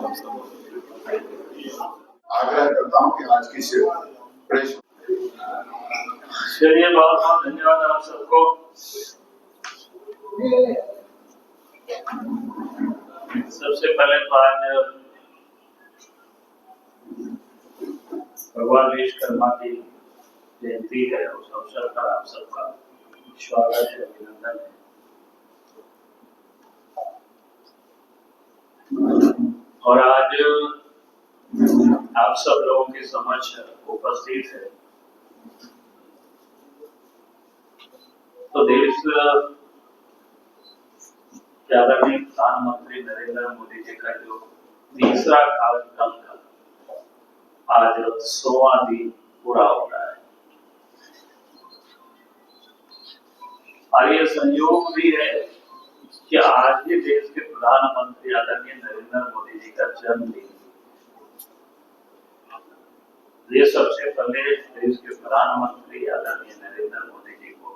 आग्रह करता हूँ कि आज की प्रेस। चलिए, बहुत बहुत धन्यवाद आप सबको। सबसे पहले तो आज भगवान विश्वकर्मा की जयंती है, उस अवसर पर आप सबका स्वागत है, अभिनंदन है। और आज आप सब लोगों के समक्ष उपस्थित है तो देश के आदरणीय प्रधानमंत्री नरेंद्र मोदी जी का जो तीसरा कार्यकाल का आज 100वां दिन पूरा हो रहा है। और ये संयोग भी है कि आज ही देश के प्रधानमंत्री आदरणीय नरेंद्र मोदी जी का जन्मदिन। ये सबसे पहले देश के प्रधानमंत्री आदरणीय नरेंद्र मोदी जी को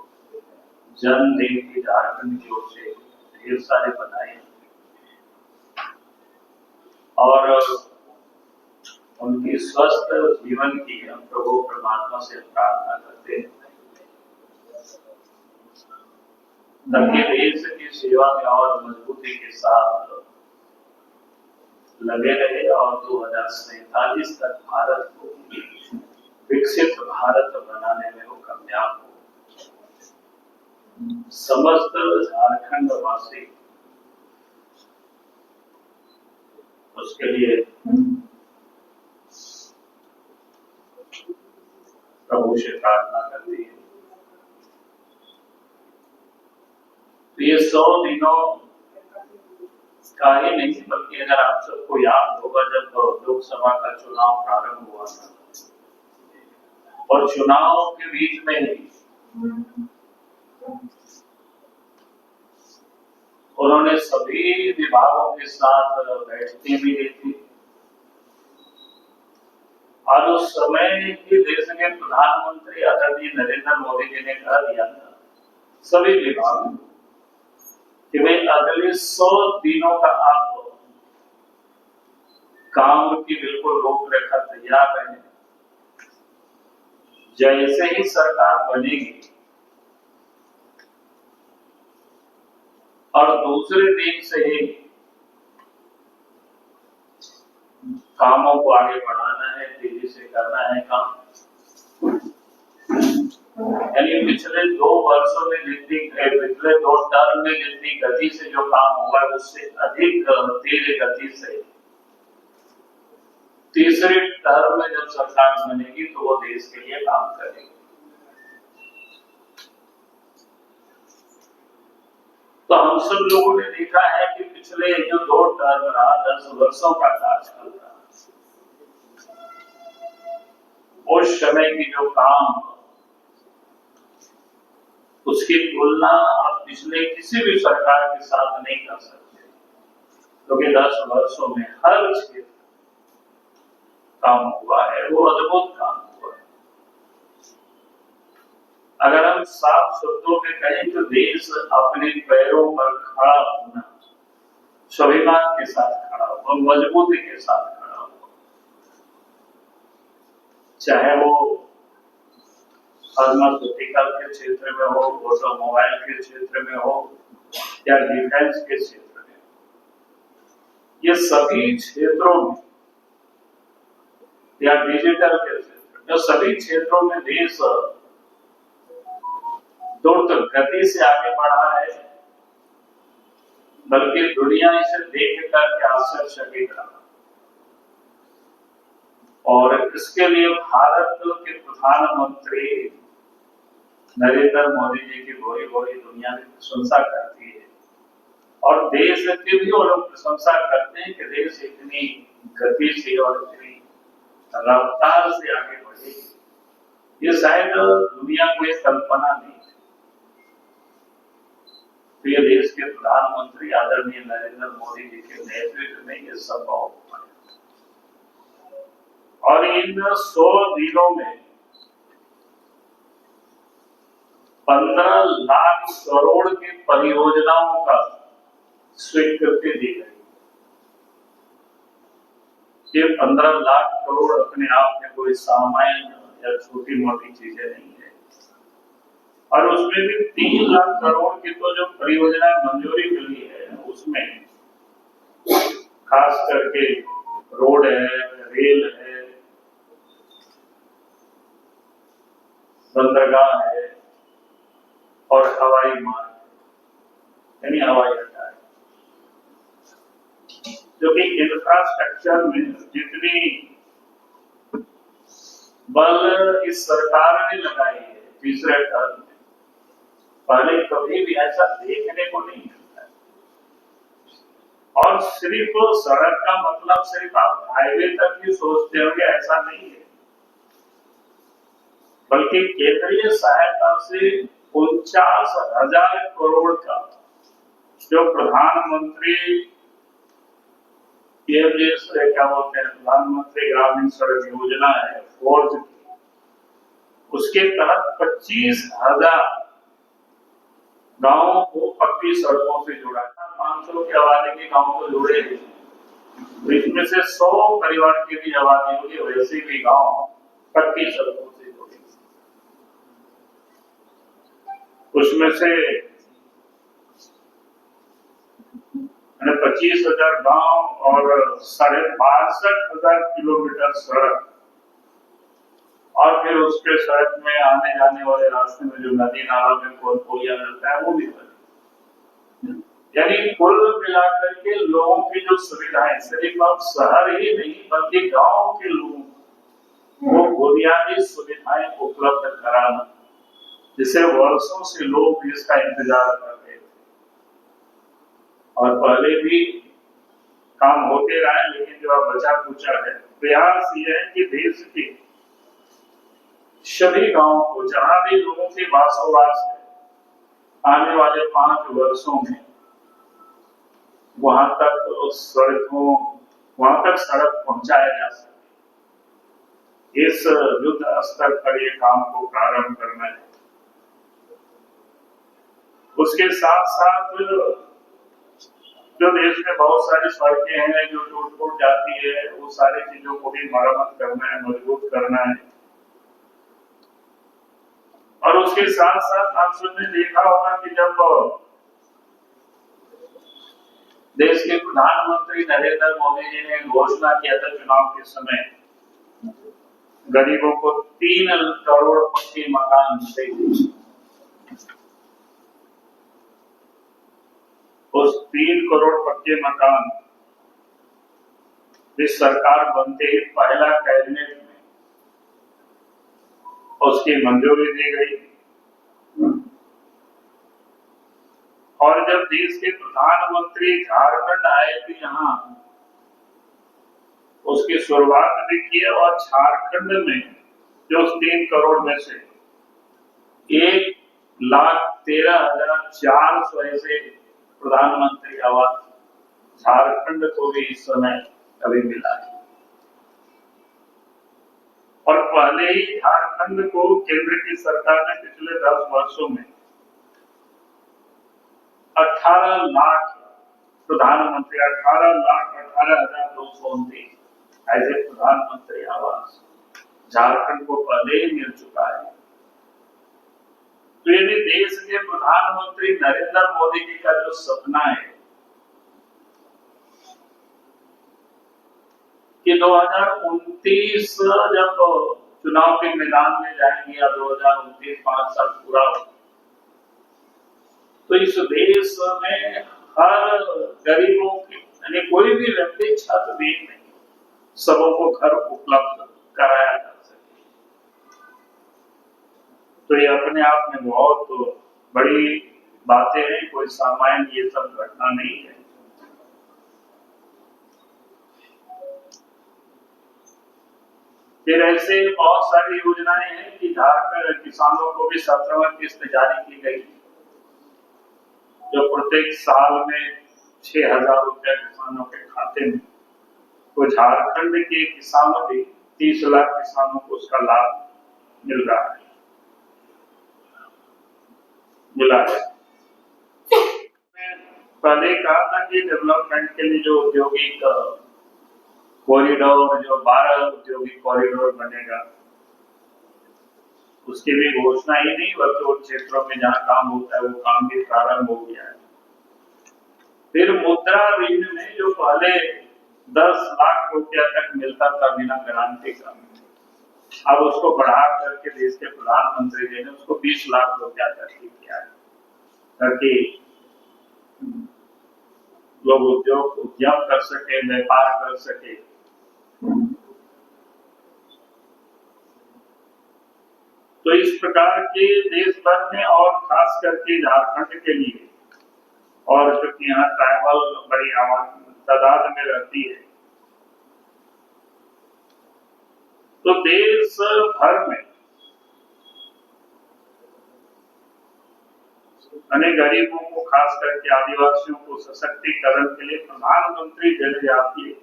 जन्मदिन की झारखंड की ओर से ढेर सारे बधाई और उनकी स्वस्थ जीवन की हम प्रभु परमात्मा से प्रार्थना करते हैं ताकि देश की सेवा में और मजबूती के साथ लगे रहे और 2047 तक भारत को विकसित भारत बनाने में वो कामयाब हो। समस्त झारखंड वासी उसके लिए प्रभु से प्रार्थना करती है। तो ये 100 दिनों का ही नहीं, बल्कि अगर आप सबको याद होगा जब लोकसभा का चुनाव प्रारंभ हुआ था और चुनाव के बीच में ही उन्होंने सभी विभागों के साथ बैठकें भी ली थी और उस समय ही देश के प्रधानमंत्री आदरणीय नरेंद्र मोदी जी ने कह दिया था सभी विभागों कि वे अगले 100 दिनों का आप काम की बिल्कुल रूपरेखा तैयार रहे। जैसे ही सरकार बनेगी और दूसरे दिन से ही कामों को आगे बढ़ाना है, तेजी से करना है काम। यानी पिछले 2 वर्षों में पिछले 2 टर्म में जितनी गति से जो काम हुआ है उससे अधिक तेज गति से तीसरे टर्म में जब सरकार बनेगी तो वो देश के लिए काम करेगी। तो हम सब लोगों ने देखा है कि पिछले जो 2 टर्म रहा 10 वर्षों का कार्यकाल रहा, उस समय की जो काम उसकी तुलना आप पिछले किसी भी सरकार के साथ नहीं कर सकते, क्योंकि 10 वर्षों में हर क्षेत्र काम हुआ है, वो अद्भुत काम हुआ है। अगर हम साफ शब्दों में कहें तो देश अपने पैरों पर खड़ा होना, स्वाभिमान के साथ खड़ा हुआ, मजबूती के साथ खड़ा हुआ, चाहे वो फार्मास्यूटिकल के क्षेत्र में हो, ऑटोमोबाइल के क्षेत्र में हो या डिफेंस के क्षेत्र में, ये सभी क्षेत्रों में या डिजिटल के क्षेत्र, जो सभी क्षेत्रों में देश द्रुत गति से आगे बढ़ा है, बल्कि दुनिया इसे देख करके आश्चर्यचकित रहा। और इसके लिए भारत के प्रधानमंत्री नरेंद्र मोदी जी की भोरी भोरी दुनिया में प्रशंसा करती है और देश की भी वो लोग प्रशंसा करते हैं कि देश इतनी गति से और इतनी रफ्तार से आगे बढ़ेगी। ये शायद दुनिया को एक कल्पना नहीं है। तो ये देश के प्रधानमंत्री आदरणीय नरेंद्र मोदी जी के नेतृत्व में ये संभव हुआ है। और इन 100 दिनों में 15 लाख करोड़ की परियोजनाओं का स्वीकृति दी गई। ये 15 लाख करोड़ अपने आप में कोई सामान्य या छोटी मोटी चीजें नहीं है। और उसमें भी 3 लाख करोड़ की तो जो परियोजना मंजूरी मिली है उसमें खास करके रोड है, रेल है, बंदरगाह है और हवाई मार्ग यानी हवाई अड्डा है, जो कि इंफ्रास्ट्रक्चर में जितनी बल इस सरकार ने लगाई है तीसरे टर्म में, पहले कभी भी ऐसा देखने को नहीं मिलता है। और सिर्फ सड़क का मतलब सिर्फ आप हाईवे तक ही सोचते होंगे, ऐसा नहीं है, बल्कि केंद्रीय सहायता से 49,000 करोड़ का जो प्रधानमंत्री क्या बोलते हैं, प्रधानमंत्री ग्रामीण सड़क योजना है फोर्थ की, उसके तहत 25,000 गांवों को पक्की सड़कों से जोड़ा था। 500 की आबादी के गांव को जोड़े, इसमें से 100 परिवार की भी आबादी होगी, वैसे भी गांव पक्की सड़कों से जोड़े। उसमें से 25,000 गांव और 62,500 किलोमीटर सड़क, और फिर उसके सड़क में आने जाने वाले रास्ते में जो नदी नाला में पुलिया मिलता है वो भी बने। यानी कुल मिलाकर के लोगों की जो सुविधाएं सिर्फ अब शहर ही नहीं बल्कि गांव के लोगों को बुनियादी सुविधाएं उपलब्ध कराना, जिसे वर्षों से लोग इसका इंतजार कर रहे थे। और पहले भी काम होते रहे, लेकिन जो अब बचा कुचा है, प्रयास ये है कि देश के सभी गांवों को जहां भी लोगों की वासोवास है, आने वाले 5 वर्षों में वहां तक सड़क पहुंचाया जा सके। इस युद्ध स्तर पर ये काम को प्रारंभ करना है। उसके साथ साथ जो देश में बहुत सारी सड़कें हैं जो टूट फूट जाती है, वो सारी चीजों को भी मरम्मत करना है, मजबूत करना है। और उसके साथ साथ आप सबने देखा होगा कि जब देश के प्रधानमंत्री नरेंद्र मोदी जी ने घोषणा किया था चुनाव के समय, गरीबों को 3 करोड़ पक्के मकान देंगे, उस 3 करोड़ पक्के मकान इस सरकार बनते ही पहला कैबिनेट में उसकी मंजूरी दी गई। और जब देश के प्रधानमंत्री झारखंड आए थे यहाँ, उसकी शुरुआत भी की, और झारखंड में जो 3 करोड़ में से 1,13,400 ऐसे प्रधानमंत्री आवास झारखंड को भी इस समय अभी मिला है। और पहले ही झारखंड को केंद्र की सरकार ने पिछले 10 वर्षों में 18 लाख प्रधानमंत्री 18,18,229 ऐसे प्रधानमंत्री आवास झारखंड को पहले ही मिल चुका है। तो यदि देश के प्रधानमंत्री नरेंद्र मोदी जी का जो सपना है कि 2029 जब चुनाव के मैदान में जाएंगे या 2029 5 साल पूरा हो, तो इस देश में हर गरीबों की यानी कोई भी व्यक्ति छत भी नहीं, सबों को घर उपलब्ध कराया जा सके। तो ये अपने आप में बहुत बड़ी बातें हैं, कोई सामान्य ये सब घटना नहीं है। फिर ऐसे बहुत सारी योजनाएं हैं कि झारखंड किसानों को भी 17वां किस्त जारी की गई, जो प्रत्येक साल में 6,000 रुपया किसानों के खाते में, तो झारखंड के किसानों भी 30 लाख किसानों को उसका लाभ मिल रहा है, मिला है। पहले कहा था कि डेवलपमेंट के लिए जो औद्योगिक कॉरिडोर जो 12 औद्योगिक कॉरिडोर बनेगा, उसकी भी घोषणा ही नहीं बल्कि उन क्षेत्रों में जहां काम होता है वो काम भी प्रारंभ हो गया है। फिर मुद्रा ऋण में जो पहले 10 लाख रुपया तक मिलता था बिना गारंटी का, अब उसको बढ़ा करके देश के प्रधानमंत्री जी ने उसको 20 लाख रुपया तक ही किया है, ताकि लोग उद्यम कर सके, व्यापार कर सके। तो इस प्रकार के देश भर में और खास करके झारखंड के लिए, और क्योंकि यहाँ ट्राइबल बड़ी तादाद में रहती है, तो देश भर में अनेक गरीबों को, खास करके आदिवासियों को सशक्तिकरण के लिए प्रधानमंत्री जनजातीय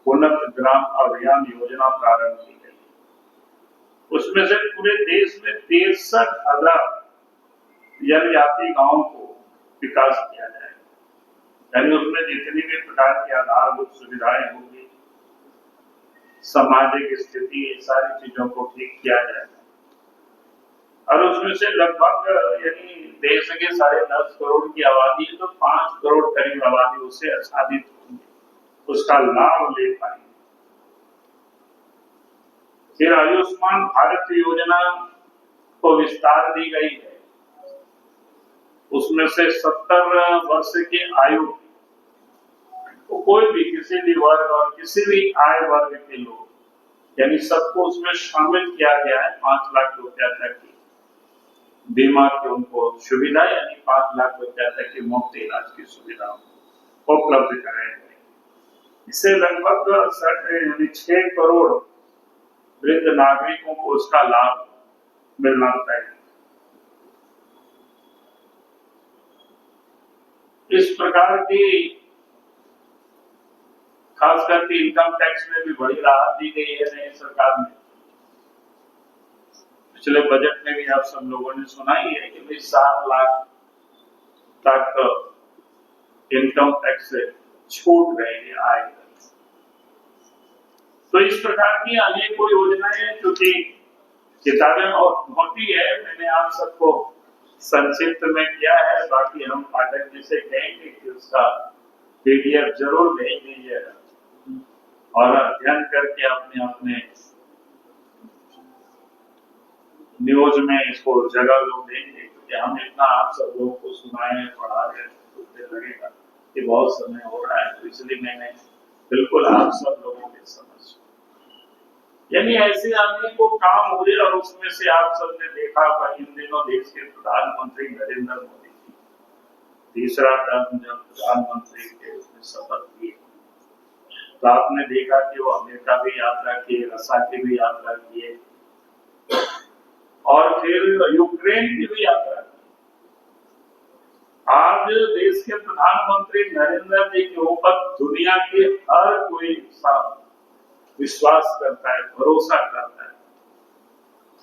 उन्नत ग्राम अभियान योजना प्रारंभ की गई। उसमें से पूरे देश में 63,000 जनजातीय गांवों को विकास किया जाएगा, यानी उसमें जितनी भी प्रकार की आधारभूत सुविधाएं होंगी, सामाजिक स्थिति, सारी चीजों को ठीक किया जाएगा। और उसमें से लगभग, यानी देश के 10.5 करोड़ की आबादी है, तो 5 करोड़ करीब आबादी उससे आच्छादित होंगी, उसका लाभ ले पाएंगे। फिर आयुष्मान भारत योजना को विस्तार दी गई है, उसमें से 70 वर्ष की आयु तो कोई भी, किसी भी वर्ग और किसी भी आय वर्ग के लोग, यानी सबको उसमें शामिल किया गया है। 5 लाख रुपया तक की बीमा की उनको सुविधा, यानी 5 लाख रुपया तक की मुफ्त इलाज की सुविधा उपलब्ध कराई गई। इससे लगभग 6 करोड़ वृद्ध नागरिकों को उसका लाभ मिलना तय है। इस प्रकार की खास करके इनकम टैक्स में भी बड़ी राहत दी गई है नई सरकार में। पिछले बजट में भी आप सब लोगों ने सुना ही है कि भाई 7 लाख तक इनकम टैक्स से छूट रहेगी आय। तो इस प्रकार की अनेकों योजनाएं, क्योंकि किताबें बहुत मोटी है, मैंने आप सबको संक्षिप्त में किया है। बाकी हम पाठक जी से कहेंगे कि उसका पीडीएफ जरूर भेज दीजिएगा और अध्ययन करके अपने अपने न्यूज में इसको जगह लोग देंगे, क्योंकि हम इतना आप सब लोगों को सुनाए पढ़ा रहे तो लगेगा कि बहुत समय हो रहा है। तो इसलिए मैंने बिल्कुल आप सब लोगों के समझ, यानी ऐसे अनेकों काम हुए। और उसमें से आप सबने देखा इन दिनों देश के प्रधानमंत्री नरेंद्र मोदी जी तीसरा टर्म जब प्रधानमंत्री के उसमें शपथ लिए, तो आपने देखा कि वो अमेरिका भी यात्रा किए, रसा की भी यात्रा किए और फिर यूक्रेन की भी यात्रा की। आज देश के प्रधानमंत्री नरेंद्र जी के ऊपर दुनिया के हर कोई इंसान विश्वास करता है, भरोसा करता है।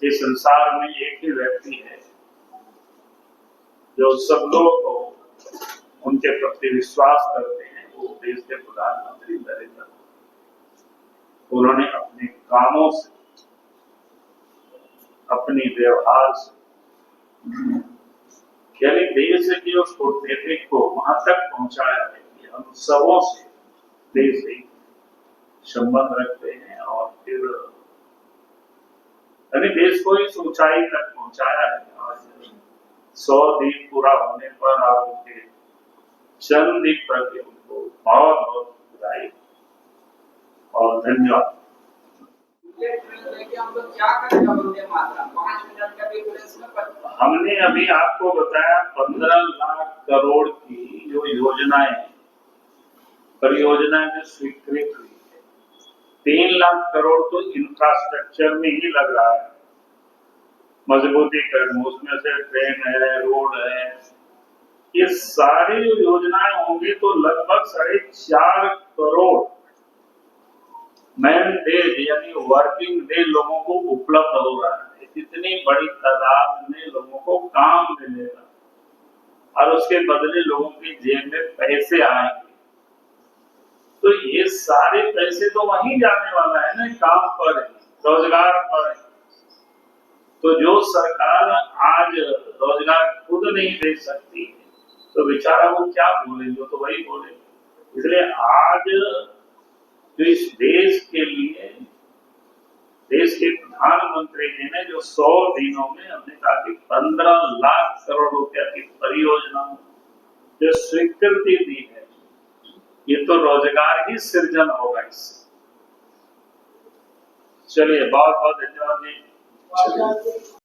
इस संसार में एक ही व्यक्ति है जो सब लोग उनके प्रति विश्वास करते हैं, वो देश के प्रधानमंत्री नरेंद्र मोदी। उन्होंने अपने कामों से, अपनी व्यवहार से, यानी देश की उस कूटनीति को वहां तक पहुंचाया है कि हम सबों से देश से संबंध रखते हैं। और फिर यानी देश को इस ऊंचाई तक पहुंचाया है। आज 100 दिन पूरा होने पर आप उनके जन्मदिन पर उनको बहुत बहुत बधाई और धन्यवाद। हमने अभी आपको बताया 15 लाख करोड़ की जो योजनाएं परियोजनाएं में स्वीकृत हुई है, 3 लाख करोड़ तो इंफ्रास्ट्रक्चर में ही लग रहा है, मजबूतीकरण, उसमें से ट्रेन है, रोड है, ये सारी योजनाएं होंगी तो लगभग 4.5 करोड़ मैन डेज यानी वर्किंग डे लोगों को उपलब्ध हो रहा है। इतनी बड़ी तादाद में लोगों को काम मिलेगा और उसके बदले लोगों की जेब में पैसे आएंगे। तो ये सारे पैसे तो वहीं जाने वाला है ना, काम पर, रोजगार पर। तो जो सरकार आज रोजगार खुद नहीं दे सकती है तो बेचारा वो क्या बोलेंगे, तो वही बोलेंगे। इसलिए आज जो इस देश के लिए देश के प्रधानमंत्री जी ने जो 100 दिनों में हमने कहा कि 15 लाख करोड़ रुपया की परियोजना जो स्वीकृति दी है, ये तो रोजगार ही सृजन होगा इससे। चलिए, बहुत बहुत धन्यवाद जी।